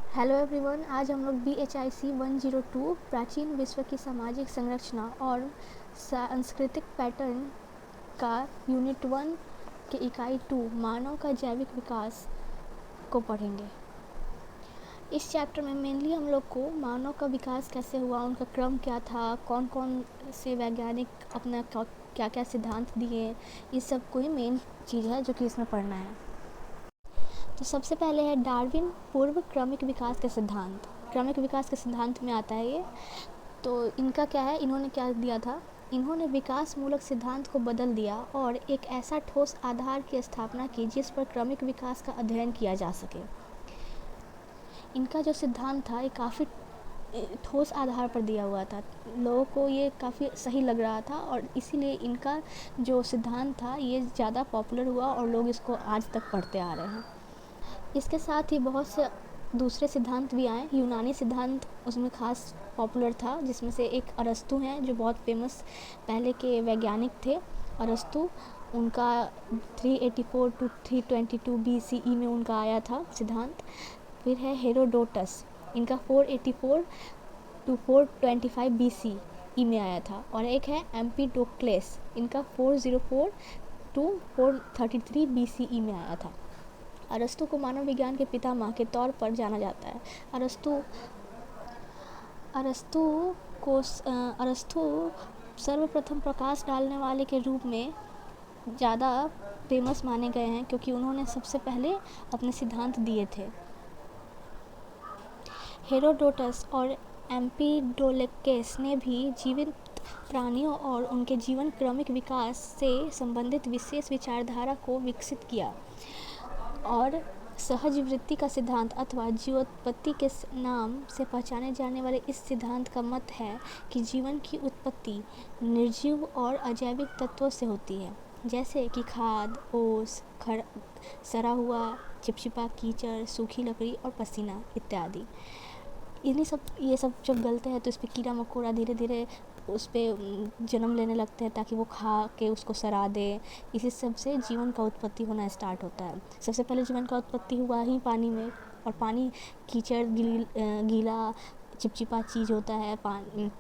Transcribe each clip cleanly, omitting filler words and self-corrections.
Hello everyone, आज हम लोग BHIC 102 प्राचीन विश्व की सामाजिक संरचना और सांस्कृतिक पैटर्न का यूनिट 1 के इकाई 2 मानव का जैविक विकास को पढ़ेंगे। इस चैप्टर में मेनली हम लोग को मानव का विकास कैसे हुआ, उनका क्रम क्या था, कौन कौन से वैज्ञानिक अपना क्या क्या सिद्धांत दिए, इस सब को ही मेन चीज़ है जो कि इसमें पढ़ना है। तो सबसे पहले है डार्विन पूर्व क्रमिक विकास के सिद्धांत। क्रमिक विकास के सिद्धांत में आता है ये। तो इनका क्या है, इन्होंने क्या दिया था, इन्होंने विकास मूलक सिद्धांत को बदल दिया और एक ऐसा ठोस आधार की स्थापना की जिस पर क्रमिक विकास का अध्ययन किया जा सके। इनका जो सिद्धांत था ये काफ़ी ठोस आधार पर दिया हुआ था, लोगों को ये काफ़ी सही लग रहा था और इसीलिए इनका जो सिद्धांत था ये ज़्यादा पॉपुलर हुआ और लोग इसको आज तक पढ़ते आ रहे हैं। इसके साथ ही बहुत से दूसरे सिद्धांत भी आए। यूनानी सिद्धांत उसमें ख़ास पॉपुलर था, जिसमें से एक अरस्तु हैं जो बहुत फेमस पहले के वैज्ञानिक थे। अरस्तु, उनका 384 to 322 BCE में उनका आया था सिद्धांत। फिर है हेरोडोटस, इनका 484 to 425 BCE में आया था। और एक है एम्पीडोक्लेस, इनका 404 to 433 BCE में आया था। अरस्तु को मानव विज्ञान के पितामह के तौर पर जाना जाता है। अरस्तु सर्वप्रथम प्रकाश डालने वाले के रूप में ज़्यादा फेमस माने गए हैं क्योंकि उन्होंने सबसे पहले अपने सिद्धांत दिए थे। हेरोडोटस और एम्पीडोक्लेस ने भी जीवित प्राणियों और उनके जीवन क्रमिक विकास से संबंधित विशेष विचारधारा को विकसित किया और सहज वृत्ति का सिद्धांत अथवा जीवोत्पत्ति के नाम से पहचाने जाने वाले इस सिद्धांत का मत है कि जीवन की उत्पत्ति निर्जीव और अजैविक तत्वों से होती है, जैसे कि खाद, ओस, सड़ा हुआ चिपचिपा कीचड़, सूखी लकड़ी और पसीना इत्यादि। ये सब जब गलते हैं तो इस पर कीड़ा मकोड़ा धीरे धीरे उस पर जन्म लेने लगते हैं ताकि वो खा के उसको सड़ा दे। इसी सब से जीवन का उत्पत्ति होना स्टार्ट होता है। सबसे पहले जीवन का उत्पत्ति हुआ ही पानी में, और पानी कीचड़ गीला चिपचिपा चीज़ होता है, पानी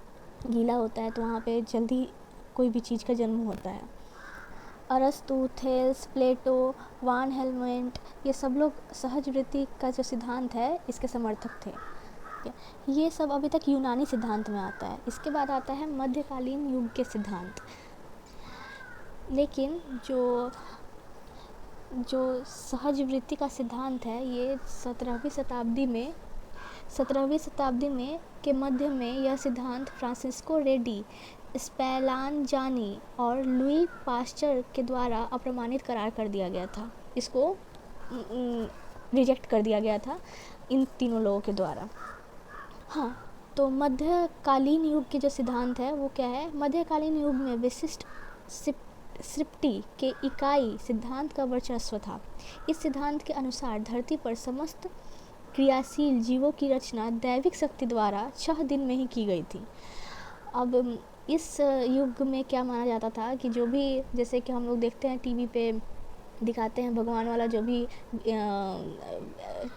गीला होता है तो वहाँ पे जल्दी कोई भी चीज़ का जन्म होता है। अरस्तु, थेल्स, प्लेटो, वान हेलमेंट, ये सब लोग सहज वृत्ति का जो सिद्धांत है इसके समर्थक थे। ये सब अभी तक यूनानी सिद्धांत में आता है। इसके बाद आता है मध्यकालीन युग के सिद्धांत। लेकिन जो सहज वृत्ति का सिद्धांत है ये 17वीं शताब्दी में के मध्य में यह सिद्धांत फ्रांसिस्को रेडी, स्पैलानजानी और लुई पास्चर के द्वारा अप्रमाणित करार कर दिया गया था। इसको रिजेक्ट कर दिया गया था इन तीनों लोगों के द्वारा। हाँ, तो मध्यकालीन युग के जो सिद्धांत है वो क्या है, मध्यकालीन युग में विशिष्ट सृष्टि के इकाई सिद्धांत का वर्चस्व था। इस सिद्धांत के अनुसार धरती पर समस्त क्रियाशील जीवों की रचना दैविक शक्ति द्वारा 6 दिन में ही की गई थी। अब इस युग में क्या माना जाता था कि जो भी, जैसे कि हम लोग देखते हैं टीवी पे दिखाते हैं भगवान वाला जो भी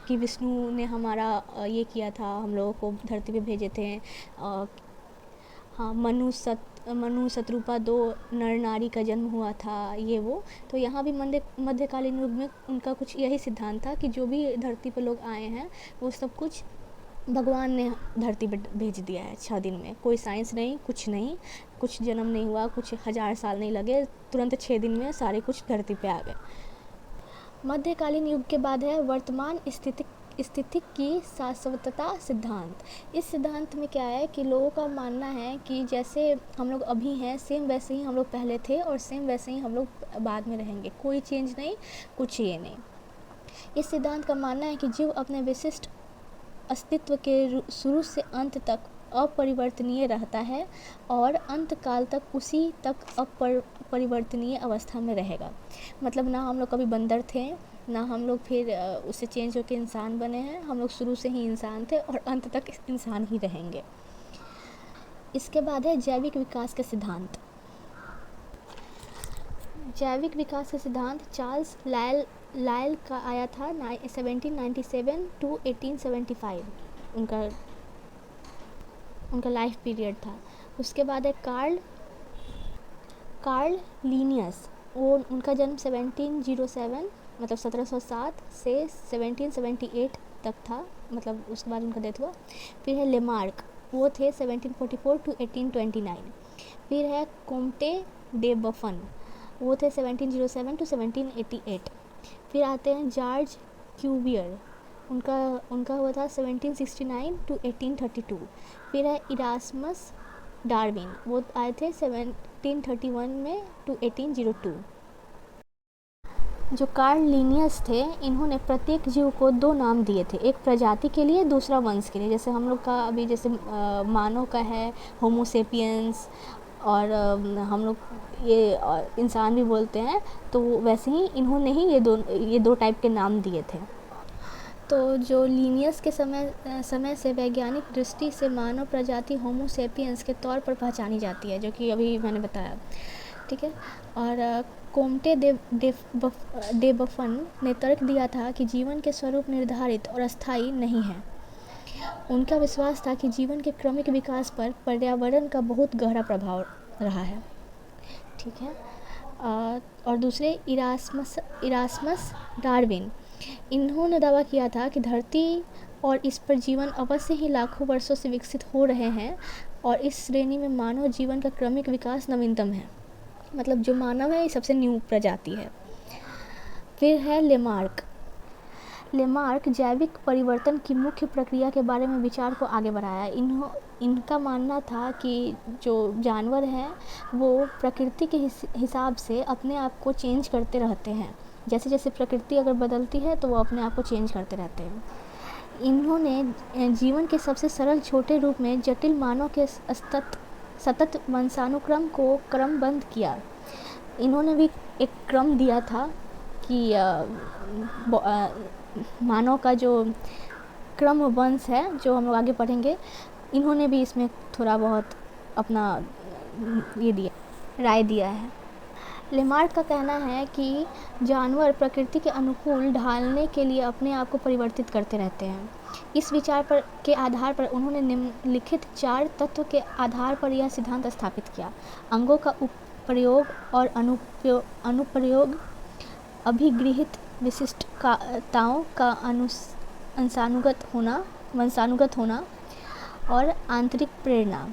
कि विष्णु ने हमारा ये किया था, हम लोगों को धरती पे भेजे थे। हाँ, मनु शत्रुपा 2 नर नारी का जन्म हुआ था, ये वो। तो यहाँ भी मध्यकालीन युग में उनका कुछ यही सिद्धांत था कि जो भी धरती पे लोग आए हैं वो सब कुछ भगवान ने धरती पे भेज दिया है 6 दिन में। कोई साइंस नहीं, कुछ नहीं, कुछ जन्म नहीं हुआ, कुछ 1000 साल नहीं लगे, तुरंत 6 दिन में सारे कुछ धरती पे आ गए। मध्यकालीन युग के बाद है वर्तमान स्थिति की शाश्वतता सिद्धांत। इस सिद्धांत में क्या है कि लोगों का मानना है कि जैसे हम लोग अभी हैं सेम वैसे ही हम लोग पहले थे और सेम वैसे ही हम लोग बाद में रहेंगे, कोई चेंज नहीं, कुछ ये नहीं। इस सिद्धांत का मानना है कि जीव अपने विशिष्ट अस्तित्व के शुरू से अंत तक अपरिवर्तनीय रहता है और अंत काल तक उसी तक अपरिवर्तनीय अवस्था में रहेगा। मतलब ना हम लोग कभी बंदर थे, ना हम लोग फिर उससे चेंज होकर इंसान बने हैं, हम लोग शुरू से ही इंसान थे और अंत तक इंसान ही रहेंगे। इसके बाद है जैविक विकास के सिद्धांत। जैविक विकास के सिद्धांत चार्ल्स लायल लायल का आया था 1797 टू 1875, उनका लाइफ पीरियड था। उसके बाद है कार्ल लीनियस, वो उनका जन्म 1707 मतलब 1707 से 1778 तक था, मतलब उसके बाद उनका डेथ हुआ। फिर है लेमार्क, वो थे 1744 टू 1829। फिर है कोम्टे डे बफन, वो थे 1707 टू 1788। फिर आते हैं जॉर्ज क्यूवियर, उनका हुआ था 1769 टू 1832। फिर है इरास्मस डार्विन, वो आए थे 1731 में टू 1802। जो कार्ल लीनियस थे, इन्होंने प्रत्येक जीव को 2 नाम दिए थे, एक प्रजाति के लिए, दूसरा वंश के लिए। जैसे हम लोग का अभी जैसे मानव का है होमो सेपियंस, और हम लोग ये इंसान भी बोलते हैं, तो वैसे ही इन्होंने ही ये दो टाइप के नाम दिए थे। तो जो लीनियस के समय से वैज्ञानिक दृष्टि से मानव प्रजाति होमो सेपियंस के तौर पर पहचानी जाती है, जो कि अभी मैंने बताया, ठीक है। और कोम्टे डे बफन ने तर्क दिया था कि जीवन के स्वरूप निर्धारित और अस्थायी नहीं है। उनका विश्वास था कि जीवन के क्रमिक विकास पर पर्यावरण का बहुत गहरा प्रभाव रहा है, ठीक है। और दूसरे इरास्मस डार्विन, इन्होंने दावा किया था कि धरती और इस पर जीवन अवश्य ही लाखों वर्षों से विकसित हो रहे हैं, और इस श्रेणी में मानव जीवन का क्रमिक विकास नवीनतम है, मतलब जो मानव है ये सबसे न्यू प्रजाति है। फिर है लेमार्क जैविक परिवर्तन की मुख्य प्रक्रिया के बारे में विचार को आगे बढ़ाया। इनका मानना था कि जो जानवर हैं वो प्रकृति के हिसाब से अपने आप को चेंज करते रहते हैं, जैसे जैसे प्रकृति अगर बदलती है तो वो अपने आप को चेंज करते रहते हैं। इन्होंने जीवन के सबसे सरल छोटे रूप में जटिल मानव के सतत वंशानुक्रम को क्रमबद्ध किया। इन्होंने भी एक क्रम दिया था कि मानव का जो क्रम वंश है, जो हम लोग आगे पढ़ेंगे, इन्होंने भी इसमें थोड़ा बहुत अपना राय दिया है। लेमार्क का कहना है कि जानवर प्रकृति के अनुकूल ढालने के लिए अपने आप को परिवर्तित करते रहते हैं। इस विचार के आधार पर उन्होंने निम्नलिखित 4 तत्व के आधार पर यह सिद्धांत स्थापित किया: अंगों का प्रयोग और अनुप्रयोग, अभिगृहित विशिष्टताओं का वंशानुगत होना, और आंतरिक प्रेरणा,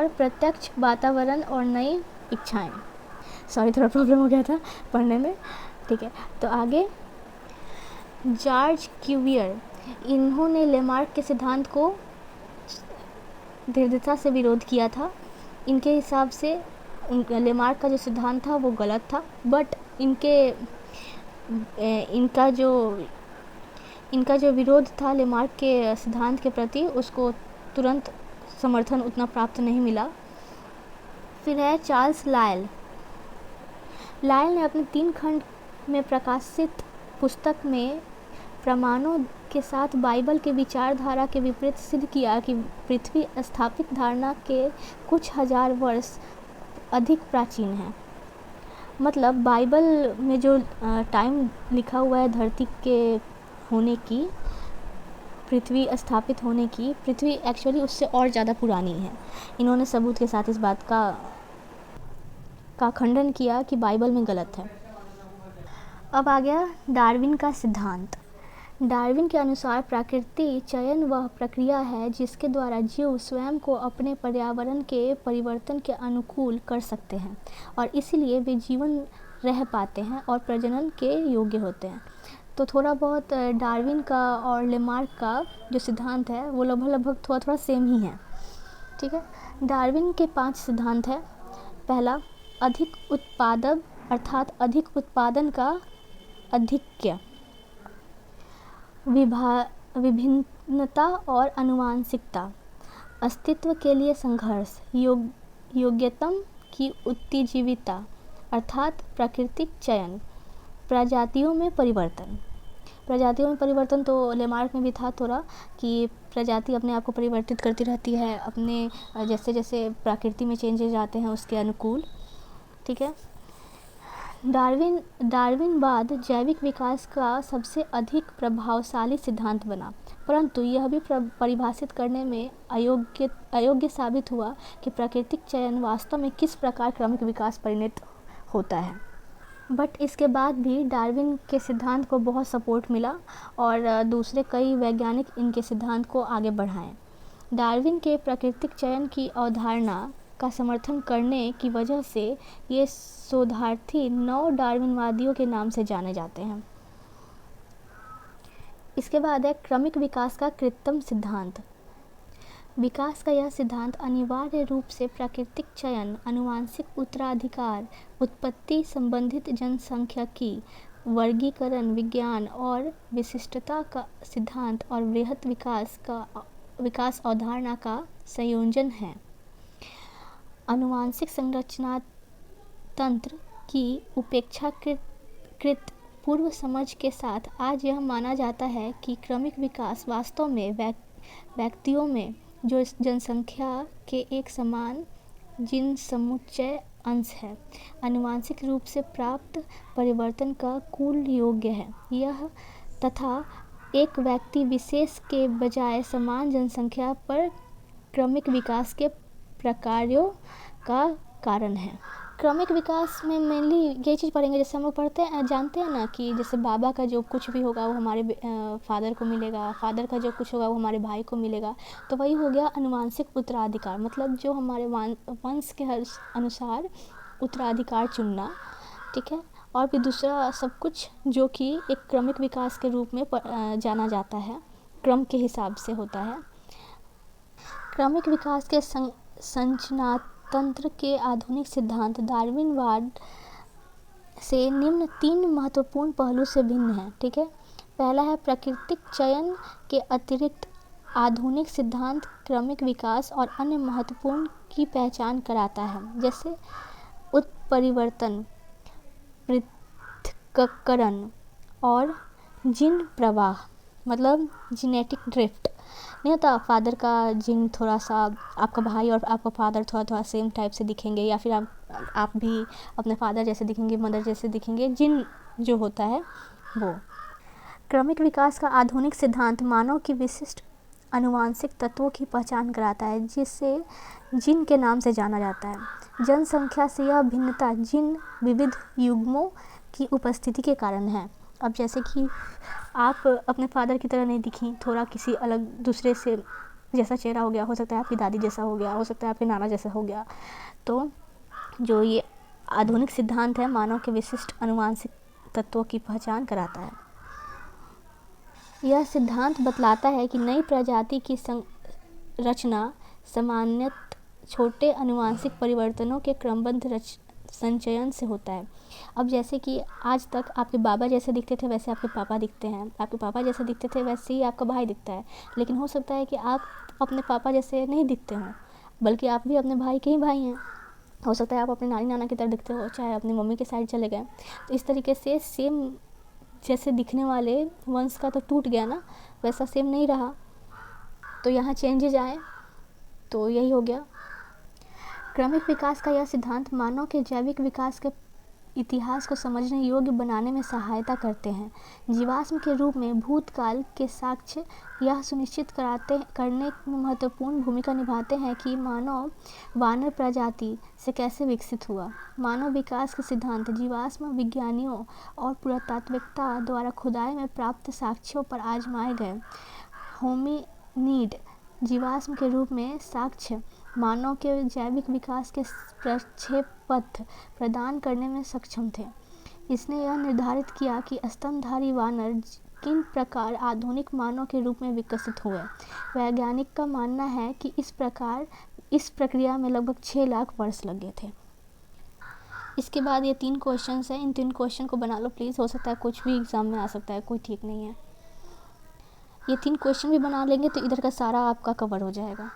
प्रत्यक्ष वातावरण और नई इच्छाएं। सॉरी, थोड़ा प्रॉब्लम हो गया था पढ़ने में, ठीक है। तो आगे जॉर्ज क्यूवियर, इन्होंने लेमार्क के सिद्धांत को दृढ़ता से विरोध किया था। इनके हिसाब से लेमार्क का जो सिद्धांत था वो गलत था, बट इनका जो विरोध था लेमार्क के सिद्धांत के प्रति, उसको तुरंत समर्थन उतना प्राप्त नहीं मिला। फिर है चार्ल्स लायल ने अपने 3 खंड में प्रकाशित पुस्तक में प्रमाणों के साथ बाइबल के विचारधारा के विपरीत सिद्ध किया कि पृथ्वी स्थापित धारणा के कुछ हजार वर्ष अधिक प्राचीन है। मतलब बाइबल में जो टाइम लिखा हुआ है धरती के होने की, पृथ्वी स्थापित होने की, पृथ्वी एक्चुअली उससे और ज़्यादा पुरानी है। इन्होंने सबूत के साथ इस बात का खंडन किया कि बाइबल में गलत है। अब आ गया डार्विन का सिद्धांत। डार्विन के अनुसार प्रकृति चयन वह प्रक्रिया है जिसके द्वारा जीव स्वयं को अपने पर्यावरण के परिवर्तन के अनुकूल कर सकते हैं, और इसीलिए वे जीवन रह पाते हैं और प्रजनन के योग्य होते हैं। तो थोड़ा बहुत डार्विन का और लेमार्क का जो सिद्धांत है वो लगभग थोड़ा सेम ही है, ठीक है। डार्विन के 5 सिद्धांत है। पहला, अधिक उत्पादक अर्थात अधिक उत्पादन का आधिक्य, विभिन्नता और आनुवंशिकता, अस्तित्व के लिए संघर्ष, योग्यतम की उत्तेजितता अर्थात प्राकृतिक चयन, प्रजातियों में परिवर्तन तो लेमार्क में भी था थोड़ा, कि प्रजाति अपने आप को परिवर्तित करती रहती है अपने जैसे जैसे प्रकृति में चेंजेज आते हैं उसके अनुकूल, ठीक है। डार्विनवाद जैविक विकास का सबसे अधिक प्रभावशाली सिद्धांत बना, परंतु यह भी परिभाषित करने में अयोग्य साबित हुआ कि प्राकृतिक चयन वास्तव में किस प्रकार क्रमिक विकास परिणत होता है। बट इसके बाद भी डार्विन के सिद्धांत को बहुत सपोर्ट मिला और दूसरे कई वैज्ञानिक इनके सिद्धांत को आगे बढ़ाएं। डार्विन के प्राकृतिक चयन की अवधारणा का समर्थन करने की वजह से ये शोधार्थी नव डार्विनवादियों के नाम से जाने जाते हैं। इसके बाद है क्रमिक विकास का कृत्रिम सिद्धांत। विकास का यह सिद्धांत अनिवार्य रूप से प्राकृतिक चयन, आनुवंशिक उत्तराधिकार, उत्पत्ति संबंधित जनसांख्यिकी, वर्गीकरण विज्ञान और विशिष्टता का सिद्धांत और वृहत विकास अवधारणा का संयोजन है। आनुवंशिक संरचना तंत्र की उपेक्षाकृत पूर्व समझ के साथ आज यह माना जाता है कि क्रमिक विकास वास्तव में व्यक्तियों में जो जनसंख्या के एक समान जीन समुच्चय अंश है, आनुवंशिक रूप से प्राप्त परिवर्तन का कुल योग्य है यह तथा एक व्यक्ति विशेष के बजाय समान जनसंख्या पर क्रमिक विकास के प्रकारों का कारण है। क्रमिक विकास में मेनली ये चीज़ पढ़ेंगे, जैसे हम लोग जानते हैं ना कि जैसे बाबा का जो कुछ भी होगा वो हमारे फादर को मिलेगा, फादर का जो कुछ होगा वो हमारे भाई को मिलेगा। तो वही हो गया आनुवंशिक उत्तराधिकार, मतलब जो हमारे वंश के अनुसार उत्तराधिकार चुनना, ठीक है। और भी दूसरा सब कुछ जो कि एक क्रमिक विकास के रूप में जाना जाता है, क्रम के हिसाब से होता है। क्रमिक विकास के संरचना तंत्र के आधुनिक सिद्धांत डार्विनवाद से निम्न 3 महत्वपूर्ण पहलू से भिन्न है, ठीक है। पहला है प्राकृतिक चयन के अतिरिक्त आधुनिक सिद्धांत क्रमिक विकास और अन्य महत्वपूर्ण की पहचान कराता है, जैसे उत्परिवर्तन, पृथक्करण और जीन प्रवाह, मतलब जेनेटिक ड्रिफ्ट। नहीं होता फादर का जीन थोड़ा सा आपका भाई और आपका फादर थोड़ा सेम टाइप से दिखेंगे, या फिर आप भी अपने फादर जैसे दिखेंगे, मदर जैसे दिखेंगे, जीन जो होता है वो। क्रमिक विकास का आधुनिक सिद्धांत मानव की विशिष्ट आनुवंशिक तत्वों की पहचान कराता है, जिसे जीन के नाम से जाना जाता है। जनसंख्या से यह भिन्नता जीन विविध युग्मों की उपस्थिति के कारण है। अब जैसे कि आप अपने फादर की तरह नहीं दिखी, थोड़ा किसी अलग दूसरे से जैसा चेहरा हो गया, हो सकता है आपकी दादी जैसा हो गया, हो सकता है आपके नाना जैसा हो गया। तो जो ये आधुनिक सिद्धांत है मानव के विशिष्ट आनुवंशिक तत्वों की पहचान कराता है। यह सिद्धांत बतलाता है कि नई प्रजाति की रचना सामान्यतः छोटे आनुवंशिक परिवर्तनों के क्रमबद्ध संचयन से होता है। अब जैसे कि आज तक आपके बाबा जैसे दिखते थे वैसे आपके पापा दिखते हैं, आपके पापा जैसे दिखते थे वैसे ही आपका भाई दिखता है। लेकिन हो सकता है कि आप अपने पापा जैसे नहीं दिखते हों, बल्कि आप भी अपने भाई के ही भाई हैं। हो सकता है आप अपने नानी नाना की तरह दिखते हो, चाहे अपनी मम्मी के साइड चले गए। तो इस तरीके से सेम जैसे दिखने वाले वंश का तो टूट गया ना, वैसा सेम नहीं रहा, तो यहाँ चेंजेज आए, तो यही हो गया। क्रमिक विकास का यह सिद्धांत मानव के जैविक विकास के इतिहास को समझने योग्य बनाने में सहायता करते हैं। जीवाश्म के रूप में भूतकाल के साक्ष्य यह सुनिश्चित करने में महत्वपूर्ण भूमिका निभाते हैं कि मानव वानर प्रजाति से कैसे विकसित हुआ। मानव विकास के सिद्धांत जीवाश्म विज्ञानियों और पुरातात्विकता द्वारा खुदाई में प्राप्त साक्ष्यों पर आजमाए गए होमिनिड जीवाश्म के रूप में साक्ष्य मानव के जैविक विकास के प्रक्षेपपथ प्रदान करने में सक्षम थे। इसने यह निर्धारित किया कि स्तनधारी वानर किन प्रकार आधुनिक मानव के रूप में विकसित हुए। वैज्ञानिक का मानना है कि इस प्रक्रिया में लगभग 6 लाख वर्ष लगे थे। इसके बाद ये 3 क्वेश्चन हैं, इन 3 क्वेश्चन को बना लो प्लीज़। हो सकता है कुछ भी एग्ज़ाम में आ सकता है, कोई ठीक नहीं है। ये 3 क्वेश्चन भी बना लेंगे तो इधर का सारा आपका कवर हो जाएगा।